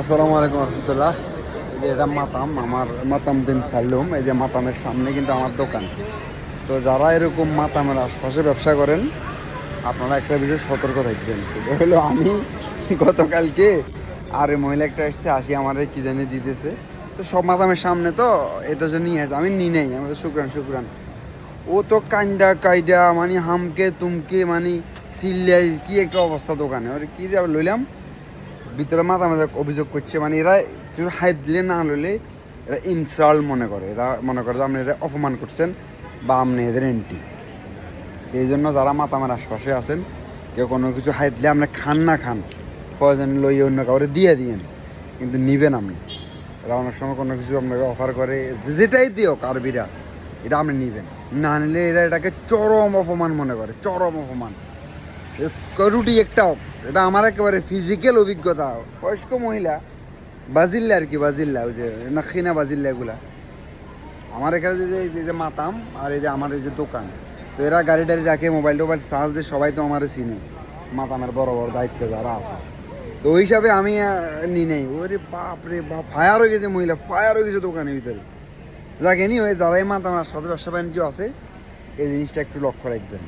আসসালামু আলাইকুম রহমতুল্লাহ। এই যে এটা মাতাম, আমার মাতাম বিন সাল্লুম। এই যে মাতামের সামনে কিন্তু আমার দোকান। তো যারা এরকম মাতামের আশপাশে ব্যবসা করেন, আপনারা একটা বিষয় সতর্ক থাকবেন। সেটা হলো আমি গতকালকে আর ওই মহিলা একটা এসছে, আসি আমার কি জানি দিতেছে। তো সব মাতামের সামনে তো এটা যে নিয়ে আসে, আমি নিই নাই, আমাদের শুক্রান শুক্রান। ও তো কান্দা কাইডা মানে হামকে তুমকে মানে সিল্লাই কি একটা অবস্থা দোকানে, ওরে কি লইলাম ভিতরে মাথা মাথা অভিযোগ করছে, মানে এরা কিছু হাইট দিলে না হলে এরা ইনসাল্ট মনে করে, এরা মনে করে যে আপনি এরা অপমান করছেন বা আপনি এদের এন্টি। এই জন্য যারা মাতামার আশপাশে আছেন, কেউ কোনো কিছু হাইট দিলে আপনি খান না খান, প্রয়োজন লইয়ে অন্য কাউরে দিয়ে দিয়েন, কিন্তু নিবেন আপনি। এরা অনেক সময় কোনো কিছু আপনাকে অফার করে, যেটাই দিও কারবিরা, এটা আপনি নিবেন। না নিলে এরা এটাকে চরম অপমান মনে করে, চরম অপমান। রুটি একটাও, এটা আমার একেবারে ফিজিক্যাল অভিজ্ঞতা। বয়স্ক মহিলা বাজিল্লা আর কি, বাজিল্লা ওই যে নাখিনা বাজিল্লা এগুলা আমার এখানে যে মাতাম, আর এই যে আমার এই যে দোকান। তো এরা গাড়ি টাড়ি রাখে, মোবাইল টোবাইল চার্জ দিয়ে, সবাই তো আমার চিনে, মাতামের বড় বড় দায়িত্বে যারা আছে। তো ওই হিসাবে আমি নিই নেই। ওরে বাপ রে বাপ, ফায়ার হয়ে গেছে মহিলা, ফায়ার হয়ে গেছে দোকানের ভিতরে। যাকে নি ওই যারাই মাতামার সাথে ব্যবসা বাণিজ্য আছে, এই জিনিসটা একটু লক্ষ্য রাখবেন।